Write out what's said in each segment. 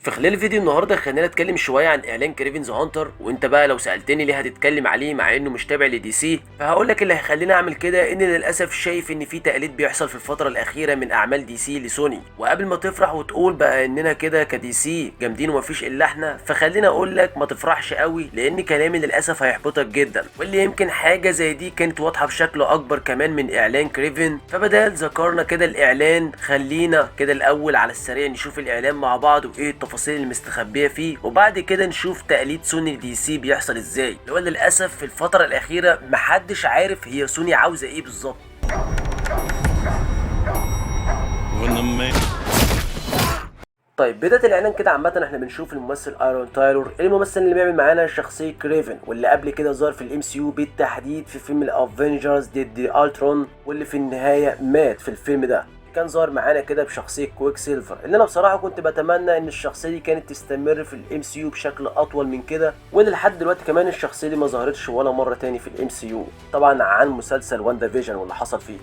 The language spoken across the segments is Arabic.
في خلال فيديو النهارده خلينا نتكلم شويه عن اعلان كريفنز هانتر. وانت بقى لو سالتني ليه هتتكلم عليه مع انه مش تابع لدي سي، فهقول لك اللي هيخليني اعمل كده ان للاسف شايف ان في تقليد بيحصل في الفتره الاخيره من اعمال دي سي لسوني. وقبل ما تفرح وتقول بقى اننا كده كدي سي جامدين ومفيش الا احنا، فخليني اقول لك ما تفرحش قوي لان كلامي للاسف هيحبطك جدا. واللي يمكن حاجه زي دي كانت واضحه بشكل اكبر كمان من اعلان كريفن. فبدال ذكرنا كده الاعلان، خلينا كده الاول على السريع نشوف الاعلان مع بعض وايه التفاصيل المستخبيه فيه، وبعد كده نشوف تقليد سوني دي سي بيحصل ازاي. اللي هو للاسف في الفتره الاخيره محدش عارف هي سوني عاوزه ايه بالظبط. طيب بداية الإعلان كده عامة احنا بنشوف الممثل ايرون تايلور، الممثل اللي بيعمل معانا شخصية كريفن، واللي قبل كده ظهر في الام سي يو بالتحديد في فيلم الافنجرز ضد الترون، واللي في النهاية مات في الفيلم ده. كان ظهر معانا كده بشخصية كويك سيلفر، اللي انا بصراحة كنت بتمنى ان الشخصية دي كانت تستمر في الام سي يو بشكل اطول من كده، واللي لحد دلوقتي كمان الشخصية دي ما ظهرتش ولا مرة تاني في الام سي يو، طبعا عن مسلسل واندا فيجن واللي حصل فيه.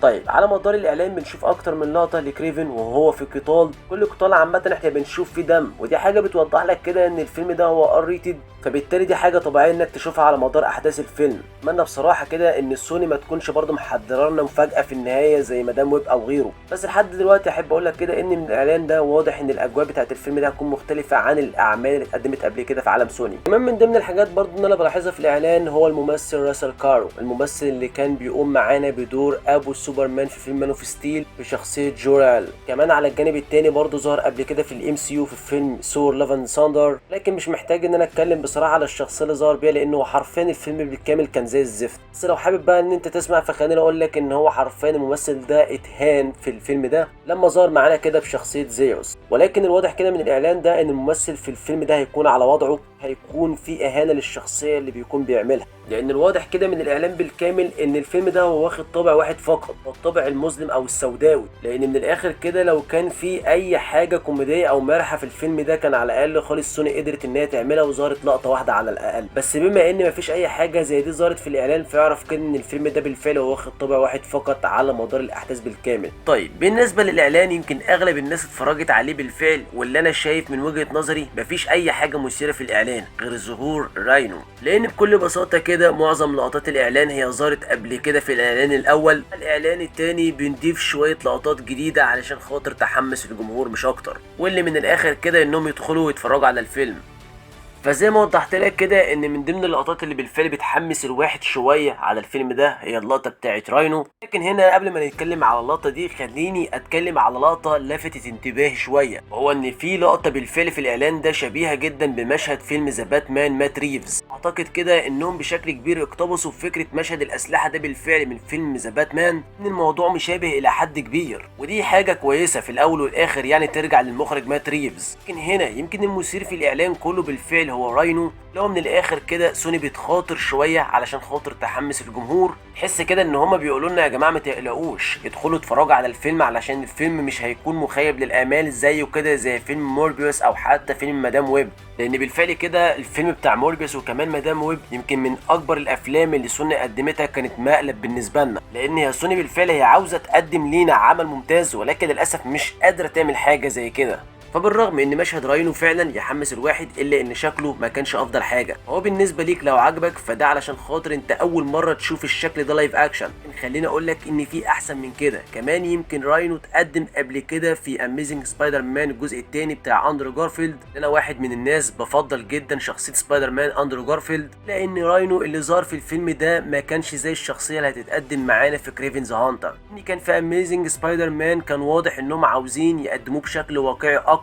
طيب على مدار الاعلان بنشوف اكتر من لقطه لكريفن وهو في قتال، كل قتال عامه احنا بنشوف فيه دم، ودي حاجه بتوضح لك كده ان الفيلم ده هو ار ريتد، فبالتالي دي حاجه طبيعيه انك تشوفها على مدار احداث الفيلم. اتمنى بصراحه كده ان السوني ما تكونش برضه محضره لنا مفاجاه في النهايه زي مدام ويب او غيره، بس لحد دلوقتي احب اقول لك كده ان من الاعلان ده واضح ان الاجواء بتاعت الفيلم ده هتكون مختلفه عن الاعمال اللي اتقدمت قبل كده في عالم سوني. كمان من ضمن الحاجات برضه ان انا بلاحظها في الاعلان هو الممثل راسل كارو، الممثل اللي كان بيقوم معانا بدور ابو سوبرمان في فيلم مان اوف ستيل بشخصيه جورال. كمان على الجانب التاني برضه ظهر قبل كده في الام سي يو في فيلم ثور لاف اند ثاندر، لكن مش محتاج ان انا اتكلم بصراحه على الشخصيه اللي ظهر بيها لانه حرفيا الفيلم بالكامل كان زي الزفت. بس لو حابب بقى ان انت تسمع فخليني اقول لك ان هو حرفيا الممثل ده اتهان في الفيلم ده لما ظهر معانا كده بشخصيه زيوس، ولكن الواضح كده من الاعلان ده ان الممثل في الفيلم ده هيكون على وضعه، هيكون في اهانه للشخصيه اللي بيكون بيعملها، لان الواضح كده من الاعلان بالكامل ان الفيلم ده هو واخد طابع واحد فقط، الطابع المظلم او السوداوي. لان من الاخر كده لو كان في اي حاجه كوميديه او مرحه في الفيلم ده كان على الاقل خالص سوني قدرت ان هي تعملها وظهرت لقطه واحده على الاقل، بس بما ان مفيش اي حاجه زي دي ظهرت في الاعلان فيعرف كده ان الفيلم ده بالفعل هو واخد طابع واحد فقط على مدار الاحداث بالكامل. طيب بالنسبه للاعلان يمكن اغلب الناس اتفرجت عليه بالفعل، واللي انا شايف من وجهه نظري مفيش اي حاجه مثيره في الاعلان غير ظهور راينو، لان بكل بساطه كده معظم لقطات الاعلان هي ظهرت قبل كده في الاعلان الاول. الاعلان التاني بنضيف شويه لقطات جديده علشان خاطر تحمس الجمهور مش اكتر، واللي من الاخر كده انهم يدخلوا ويتفرجوا على الفيلم. فزي ما وضحت لك كده ان من ضمن اللقطات اللي بالفعل بتحمس الواحد شويه على الفيلم ده هي اللقطه بتاعت راينو. لكن هنا قبل ما نتكلم على اللقطه دي خليني اتكلم على لقطه لفتت انتباهي شويه، وهو ان في لقطه بالفعل في الاعلان ده شبيهه جدا بمشهد فيلم ذا باتمان مات ريفز. اعتقد كده انهم بشكل كبير اقتبسوا فكره مشهد الاسلحه ده بالفعل من فيلم ذا باتمان، ان الموضوع مشابه الى حد كبير، ودي حاجه كويسه في الاول والاخر يعني ترجع للمخرج مات ريفز. لكن هنا يمكن المثير في الاعلان كله بالفعل هو راينو، لو من الاخر كده سوني بتخاطر شويه علشان خاطر تحمس الجمهور، تحس كده ان هما بيقولوا لنا يا جماعه ما تقلقوش ادخلوا اتفرجوا على الفيلم علشان الفيلم مش هيكون مخيب للامال زيه كده زي فيلم موربيوس او حتى فيلم مدام ويب. لان بالفعل كده الفيلم بتاع موربيوس وكمان مدام ويب يمكن من اكبر الافلام اللي سوني قدمتها، كانت مقلب بالنسبه لنا، لان هي سوني بالفعل هي عاوزه تقدم لينا عمل ممتاز ولكن للاسف مش قادره تعمل حاجه زي كده. فبالرغم ان مشهد راينو فعلا يحمس الواحد الا ان شكله ما كانش افضل حاجه. هو بالنسبه ليك لو عجبك فده علشان خاطر انت اول مره تشوف الشكل ده لايف اكشن، خليني اقول لك ان في احسن من كده كمان. يمكن راينو اتقدم قبل كده في اميزنج سبايدر مان الجزء الثاني بتاع اندرو جارفيلد. انا واحد من الناس بفضل جدا شخصيه سبايدر مان اندرو جارفيلد، لان راينو اللي ظهر في الفيلم ده ما كانش زي الشخصيه اللي هتتقدم معانا في كريفنز هانتر. ان كان في اميزنج سبايدر مان كان واضح انهم عاوزين يقدموه بشكل واقعي اكتر،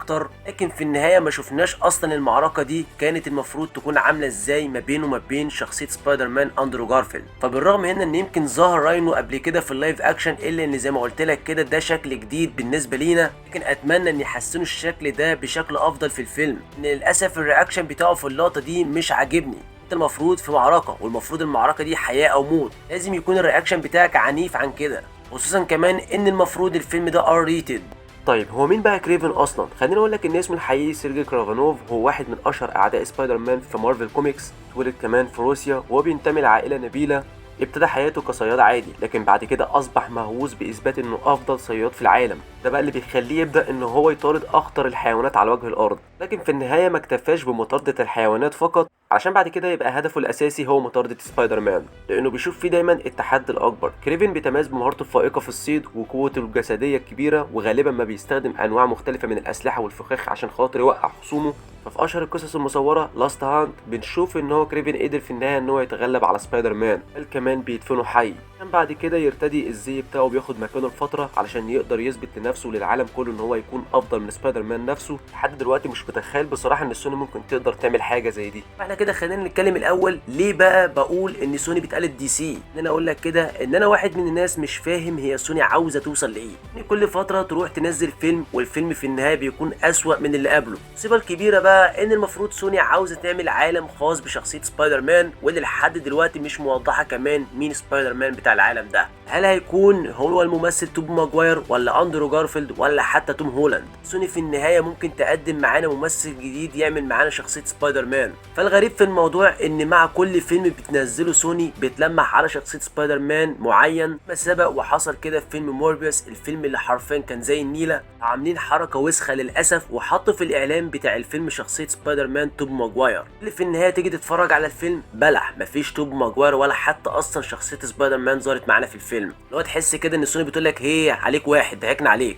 لكن في النهايه ما شفناش اصلا المعركه دي كانت المفروض تكون عامله ازاي ما بينه وما بين شخصيه سبايدر مان اندرو جارفيلد. فبالرغم هنا ان يمكن ظهر راينو قبل كده في اللايف اكشن الا ان زي ما قلت لك كده ده شكل جديد بالنسبه لينا، لكن اتمنى ان يحسنوا الشكل ده بشكل افضل في الفيلم، ان للاسف الرياكشن بتاعه في اللقطه دي مش عاجبني. انت المفروض في معركه والمفروض المعركه دي حياه او موت، لازم يكون الرياكشن بتاعك عنيف عن كده، خصوصا كمان ان المفروض الفيلم ده ار ريتد. طيب هو مين بقى كريفن اصلا؟ خليني اقول لك ان اسمه الحقيقي سيرجي كرافانوف، هو واحد من اشهر اعداء سبايدر مان في مارفل كوميكس، اتولد كمان في روسيا وهو بينتمي لعائله نبيله. ابتدى حياته كصياد عادي، لكن بعد كده اصبح مهووس باثبات انه افضل صياد في العالم. ده بقى اللي بيخليه يبدا ان هو يطارد اخطر الحيوانات على وجه الارض، لكن في النهايه ما اكتفاش بمطارده الحيوانات فقط، عشان بعد كده يبقى هدفه الاساسي هو مطارده سبايدر مان، لانه بيشوف فيه دايما التحدي الاكبر. كريفن بيتميز بمهارته الفائقه في الصيد وقوته الجسديه الكبيره، وغالبا ما بيستخدم انواع مختلفه من الاسلحه والفخاخ عشان خاطر يوقع خصومه. ففي اشهر القصص المصوره لاست هانت بنشوف ان هو كريفن قدر في النهايه ان هو يتغلب على سبايدر مان، بل كمان بيدفنه حي، عشان بعد كده يرتدي الزي بتاعه بياخد مكانه لفتره علشان يقدر يثبت لنفسه وللعالم كله ان هو يكون افضل من سبايدر مان نفسه. لحد دلوقتي مش متخيل بصراحه ان سوني ممكن تقدر تعمل حاجه زي دي. احنا كده خلينا نتكلم الاول ليه بقى بقول ان سوني بتقلد دي سي. ان انا اقول لك كده ان انا واحد من الناس مش فاهم هي سوني عاوزه توصل لايه. ان كل فتره تروح تنزل فيلم والفيلم في النهايه بيكون اسوأ من اللي قبله. المصيبه الكبيره بقى ان المفروض سوني عاوزه تعمل عالم خاص بشخصيه سبايدر مان، واللي لحد دلوقتي مش موضحه كمان مين سبايدر مان بتاع العالم ده. هل هيكون هو الممثل توبي ماجواير ولا اندرو جارفيلد ولا حتى توم هولاند؟ سوني في النهايه ممكن تقدم معانا ممثل جديد يعمل معانا شخصيه سبايدر مان. فالغريب في الموضوع ان مع كل فيلم بتنزله سوني بتلمح على شخصيه سبايدر مان معين. ما سبق وحصل كده في فيلم موربيوس، الفيلم اللي حرفيا كان زي النيله، عاملين حركه وسخه للاسف وحطوا في الاعلان بتاع الفيلم شخصيه سبايدر مان توبي ماجواير، اللي في النهايه تيجي تتفرج على الفيلم بلح مفيش توبي ماجواير ولا حتى اصلا شخصيه سبايدر مان ظهرت معانا في الفيلم. اللي هو تحس كده ان سوني بتقول لك هي عليك واحد ضحكنا عليك.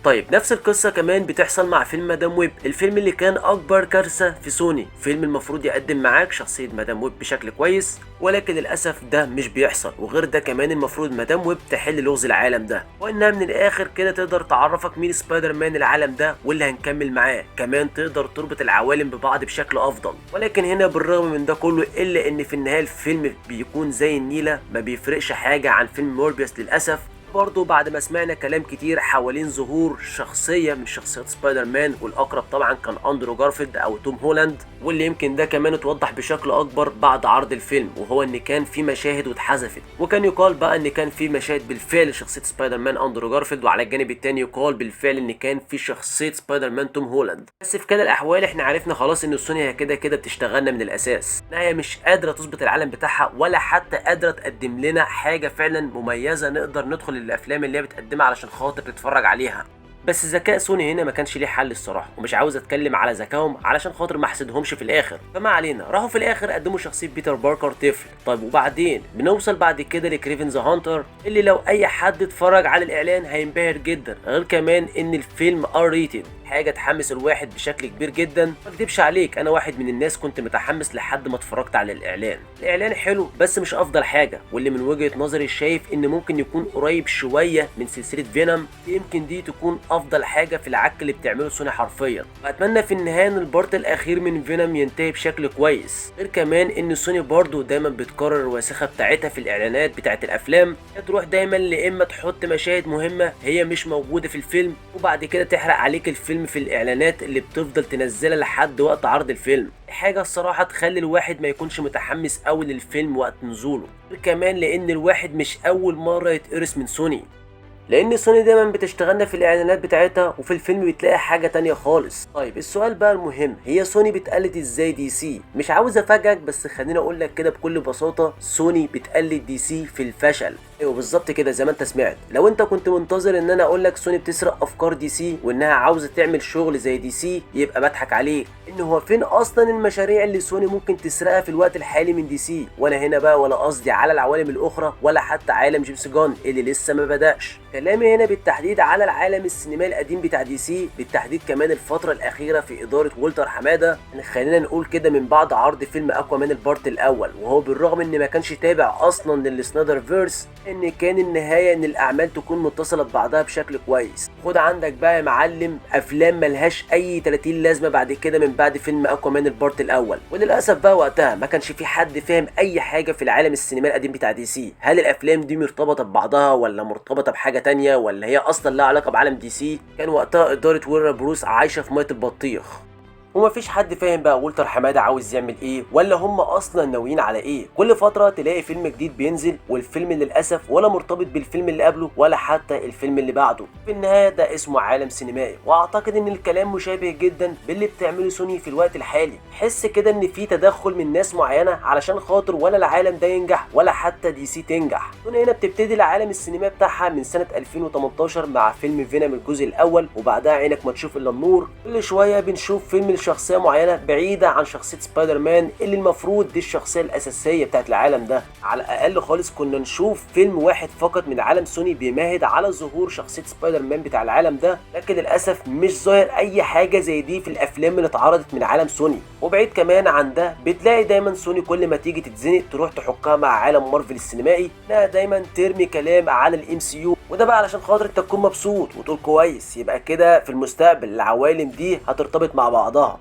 طيب نفس القصة كمان بتحصل مع فيلم مدام ويب، الفيلم اللي كان أكبر كارثة في سوني. فيلم المفروض يقدم معاك شخصية مدام ويب بشكل كويس، ولكن للأسف ده مش بيحصل. وغير ده كمان المفروض مدام ويب تحل لغز العالم ده، وإنها من الآخر كده تقدر تعرفك مين سبايدر مان العالم ده واللي هنكمل معاه. كمان تقدر تربط العوالم ببعض بشكل أفضل. ولكن هنا بالرغم من ده كله إلا إن في النهاية الفيلم بيكون زي النيلة، ما بيفرقش حاجة عن فيلم موربيوس للأسف. برضه بعد ما سمعنا كلام كتير حوالين ظهور شخصية من شخصيات سبايدر مان، والأقرب طبعا كان أندرو جارفيلد أو توم هولاند، واللي يمكن ده كمان اتوضح بشكل أكبر بعد عرض الفيلم، وهو إن كان في مشاهد واتحذفت، وكان يقال بقى إن كان في مشاهد بالفعل شخصية سبايدر مان أندرو جارفيلد، وعلى الجانب التاني يقال بالفعل إن كان في شخصية سبايدر مان توم هولاند. بس في كده الأحوال إحنا عرفنا خلاص إن سوني كده كده بتشتغلنا من الأساس، إنها هي مش قادرة تظبط العالم بتاعها ولا حتى قادرة تقدم لنا حاجة فعلا مميزة نقدر ندخل الأفلام اللي هي بتقدمها علشان خاطر نتفرج عليها. بس ذكاء سوني هنا ما كانش ليه حل الصراحه، ومش عاوز اتكلم على ذكائهم علشان خاطر ما احسدهمش في الاخر. فما علينا، راحوا في الاخر قدموا شخصيه بيتر باركر طفل. طيب وبعدين بنوصل بعد كده لكريفن ذا هانتر، اللي لو اي حد اتفرج على الاعلان هينبهر جدا. غير كمان ان الفيلم ار ريتد، حاجه تحمس الواحد بشكل كبير جدا. ما اكدبش عليك انا واحد من الناس كنت متحمس لحد ما اتفرجت على الاعلان. الاعلان حلو بس مش افضل حاجه، واللي من وجهه نظري شايف ان ممكن يكون قريب شويه من سلسله فينوم، يمكن دي تكون افضل حاجه في العك اللي بتعمله سوني حرفيا. واتمنى في النهايه ان البارت الاخير من فينوم ينتهي بشكل كويس. غير كمان ان سوني برضو دايما بتكرر الوساخه بتاعتها في الاعلانات بتاعت الافلام، تروح دايما لاما تحط مشاهد مهمه هي مش موجوده في الفيلم، وبعد كده تحرق عليك الفيلم في الاعلانات اللي بتفضل تنزلها لحد وقت عرض الفيلم. حاجه الصراحه تخلي الواحد ما يكونش متحمس قوي للفيلم وقت نزوله. غير كمان لان الواحد مش اول مره يتقرص من سوني، لان سوني دايما بتشتغلنا في الاعلانات بتاعتها وفي الفيلم بتلاقي حاجه تانية خالص. طيب السؤال بقى المهم، هي سوني بتقلد ازاي دي سي؟ مش عاوز افاجئك بس خليني اقول لك كده بكل بساطه، سوني بتقلد دي سي في الفشل. ايوه بالظبط كده زي ما انت سمعت. لو انت كنت منتظر ان انا اقول لك سوني بتسرق افكار دي سي وانها عاوزه تعمل شغل زي دي سي، يبقى بضحك عليك. ان هو فين اصلا المشاريع اللي سوني ممكن تسرقها في الوقت الحالي من دي سي؟ وانا هنا بقى ولا قصدي على العوالم الاخرى ولا حتى عالم جيمس جان اللي لسه ما بداش. كلامي هنا بالتحديد على العالم السينمائي القديم بتاع دي سي، بالتحديد كمان الفتره الاخيره في اداره والتر حماده. خلينا نقول كده من بعد عرض فيلم اكوامان البارت الاول، وهو بالرغم ان ما كانش تابع اصلا للسنايدر فيرس، ان كان النهايه ان الاعمال تكون متصله ببعضها بشكل كويس. خد عندك بقى يا معلم افلام ملهاش اي 30 لازمه بعد كده من بعد فيلم اكوامان البارت الاول. وللاسف بقى وقتها ما كانش في حد فاهم اي حاجه في العالم السينمائي القديم بتاع دي سي. هل الافلام دي مرتبطه ببعضها ولا مرتبطه بحاجه تانية ولا هي اصلا لها علاقه بعالم دي سي؟ كان وقتها اداره ورنر بروس عايشه في ميه البطيخ. ومفيش حد فاهم بقى والتر حماده عاوز يعمل ايه ولا هم اصلا ناويين على ايه. كل فتره تلاقي فيلم جديد بينزل والفيلم للاسف ولا مرتبط بالفيلم اللي قبله ولا حتى الفيلم اللي بعده. في النهايه ده اسمه عالم سينمائي، واعتقد ان الكلام مشابه جدا باللي بتعمله سوني في الوقت الحالي. حس كده ان في تدخل من ناس معينه علشان خاطر ولا العالم ده ينجح ولا حتى دي سي تنجح. سوني هنا بتبتدي العالم السينمائي بتاعها من سنه 2018 مع فيلم فينوم الجزء الاول، وبعدها عينك ما تشوف الا النور. كل شويه بنشوف فيلم لشخصيه معينه بعيده عن شخصيه سبايدر مان اللي المفروض دي الشخصيه الاساسيه بتاعت العالم ده. على الاقل خالص كنا نشوف فيلم واحد فقط من عالم سوني بيمهد على ظهور شخصيه سبايدر مان بتاع العالم ده، لكن للاسف مش ظاهر اي حاجه زي دي في الافلام اللي اتعرضت من عالم سوني. وبعيد كمان عن ده بتلاقي دايما سوني كل ما تيجي تتزنق تروح تحكها مع عالم مارفل السينمائي، انها دايما ترمي كلام على الام سي يو، وده بقى علشان خاطر انت تكون مبسوط وتقول كويس يبقى كده في المستقبل العوالم دي هترتبط مع بعضها.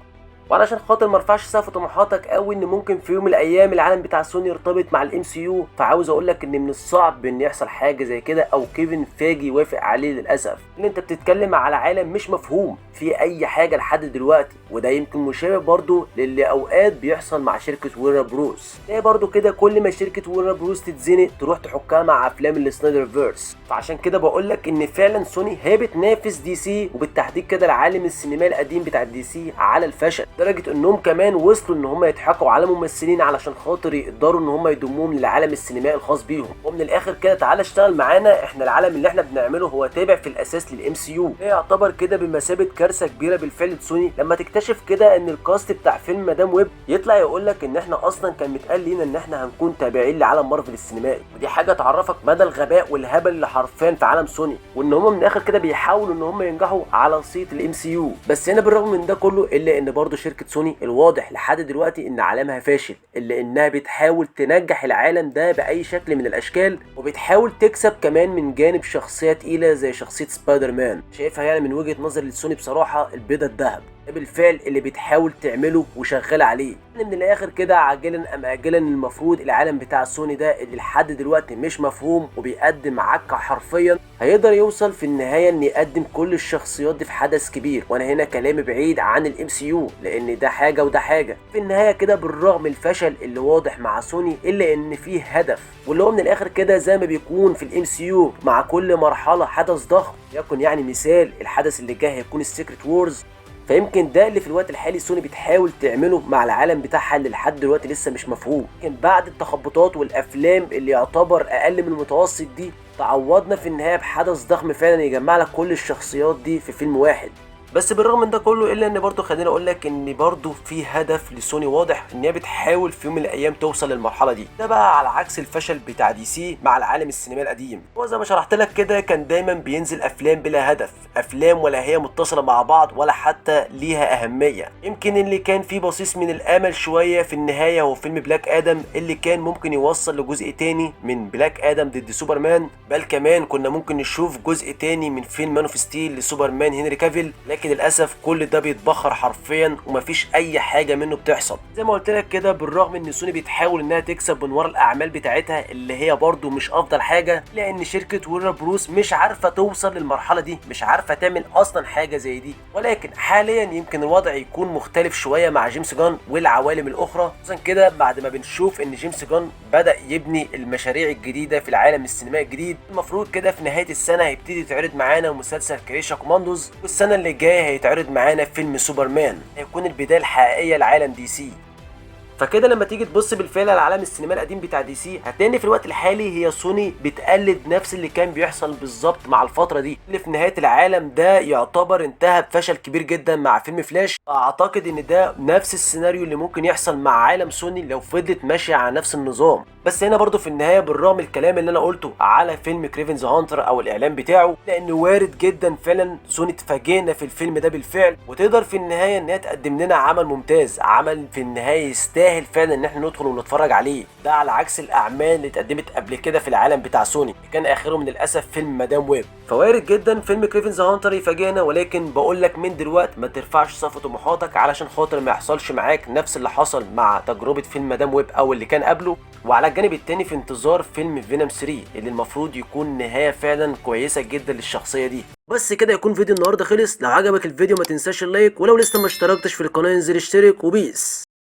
وعلشان خاطر ما ارفعش سقف طموحاتك قوي ان ممكن في يوم من الايام العالم بتاع سوني يرتبط مع الام سي يو، فعاوز اقول لك ان من الصعب ان يحصل حاجه زي كده او كيفن فاجي يوافق عليه للاسف، ان انت بتتكلم على عالم مش مفهوم في اي حاجه لحد دلوقتي. وده يمكن مشابه برضو للي اوقات بيحصل مع شركه ويرنر بروس، هي برضو كده كل ما شركه ويرنر بروس تتزنق تروح تحكها مع افلام السنايدر فيرس. فعشان كده بقول لك ان فعلا سوني هي بتنافس دي سي، وبالتحديد كده العالم السينمائي القديم بتاع دي سي على الفشل، لدرجه انهم كمان وصلوا ان هم يضحكوا على ممثلين علشان خاطر يقدروا ان هم يضموهم للعالم السينمائي الخاص بيهم. ومن الاخر كده تعالى اشتغل معانا، احنا العالم اللي احنا بنعمله هو تابع في الاساس للام سي يو. ده يعتبر كده بمثابه كارثه كبيره بالفعل لسوني لما تكتشف كده ان الكاست بتاع فيلم مدام ويب يطلع يقول لك ان احنا اصلا كان متقال لينا ان احنا هنكون تابعين لعالم مارفل السينمائي. ودي حاجه تعرفك مدى الغباء والهبل اللي حرفيا في عالم سوني، وان هم من الاخر كده بيحاولوا ان هم ينجحوا على صيت الام سي يو. بس هنا بالرغم من ده كله الا ان برضه شركه سوني الواضح لحد دلوقتي ان عالمها فاشل، الا انها بتحاول تنجح العالم ده باي شكل من الاشكال، وبتحاول تكسب كمان من جانب شخصيه تقيله زي شخصيه سبايدر مان. شايفها يعني من وجهه نظري لسوني بصراحه البيضه الذهب، ده بالفعل اللي بتحاول تعمله وشغال عليه. من الاخر كده عاجلا ام اجلا المفروض العالم بتاع سوني ده اللي لحد دلوقتي مش مفهوم وبيقدم عكه حرفيا هيقدر يوصل في النهايه ان يقدم كل الشخصيات دي في حدث كبير. وانا هنا كلامي بعيد عن الام سي يو لان ده حاجه وده حاجه. في النهايه كده بالرغم من الفشل اللي واضح مع سوني الا ان فيه هدف، واللي هو من الاخر كده زي ما بيكون في الام سي يو مع كل مرحله حدث ضخم، يكن يعني مثال الحدث اللي جاي هيكون السيكريت وورز. فيمكن ده اللي في الوقت الحالي سوني بتحاول تعمله مع العالم بتاعها اللي لحد دلوقتي لسه مش مفهوم. لكن بعد التخبطات والافلام اللي يعتبر اقل من المتوسط دي تعوضنا في النهايه بحدث ضخم فعلا يجمع لك كل الشخصيات دي في فيلم واحد. بس بالرغم من ده كله الا ان برضه خليني اقول لك ان برضه في هدف لسوني واضح ان هي بتحاول في يوم من الايام توصل للمرحله دي. ده بقى على عكس الفشل بتاع دي سي مع العالم السينمائي القديم. وزي ما شرحت لك كده كان دايما بينزل افلام بلا هدف، افلام ولا هي متصله مع بعض ولا حتى ليها اهميه. يمكن اللي كان فيه بصيص من الامل شويه في النهايه هو فيلم بلاك ادم اللي كان ممكن يوصل لجزء تاني من بلاك ادم ضد سوبرمان، بل كمان كنا ممكن نشوف جزء تاني من فيلم مان اوف ستيل لسوبرمان هنري كافيل. لكن للاسف كل ده بيتبخر حرفيا ومفيش اي حاجه منه بتحصل. زي ما قلت لك كده بالرغم ان سوني بتحاول انها تكسب من ورا الاعمال بتاعتها اللي هي برضو مش افضل حاجه، لان شركه ويرنر بروس مش عارفه توصل للمرحله دي، مش عارفه تعمل اصلا حاجه زي دي. ولكن حاليا يمكن الوضع يكون مختلف شويه مع جيمس جان والعوالم الاخرى، خصوصا كده بعد ما بنشوف ان جيمس جان بدا يبني المشاريع الجديده في العالم السينمائي الجديد. المفروض كده في نهايه السنه هيبتدي يتعرض معانا مسلسل كريشا كوماندوز، والسنه اللي جايه هيتعرض معانا فيلم سوبرمان، هيكون البدايه الحقيقيه لعالم دي سي. فكده لما تيجي تبص بالفعل على العالم السينمائي القديم بتاع دي سي هتلاقي ان في الوقت الحالي هي سوني بتقلد نفس اللي كان بيحصل بالظبط مع الفتره دي، اللي في نهايه العالم ده يعتبر انتهى بفشل كبير جدا مع فيلم فلاش. اعتقد ان ده نفس السيناريو اللي ممكن يحصل مع عالم سوني لو فضلت ماشيه على نفس النظام. بس هنا برضو في النهايه بالرغم الكلام اللي انا قلته على فيلم كريفنز هانتر او الاعلان بتاعه، لانه وارد جدا فعلا سوني تفاجئنا في الفيلم ده بالفعل، وتقدر في النهايه ان هي تقدم لنا عمل ممتاز، عمل في النهايه يستاهل فعلا ان احنا ندخل ونتفرج عليه. ده على عكس الاعمال اللي اتقدمت قبل كده في العالم بتاع سوني، كان اخرهم للاسف فيلم مدام ويب. فوارد جدا فيلم كريفنز هانتر يفاجئنا، ولكن بقول لك من دلوقتي ما ترفعش سقف طموحاتك علشان خاطر ما يحصلش معاك نفس اللي حصل مع تجربه فيلم مدام ويب او اللي كان قبله. وعلى الجانب التاني في انتظار فيلم فينوم 3 اللي المفروض يكون نهايه فعلا كويسه جدا للشخصيه دي. بس كده يكون فيديو النهارده خلص. لو عجبك الفيديو ما تنساش اللايك، ولو لسه ما اشتركتش في القناه انزل اشترك، وبيس.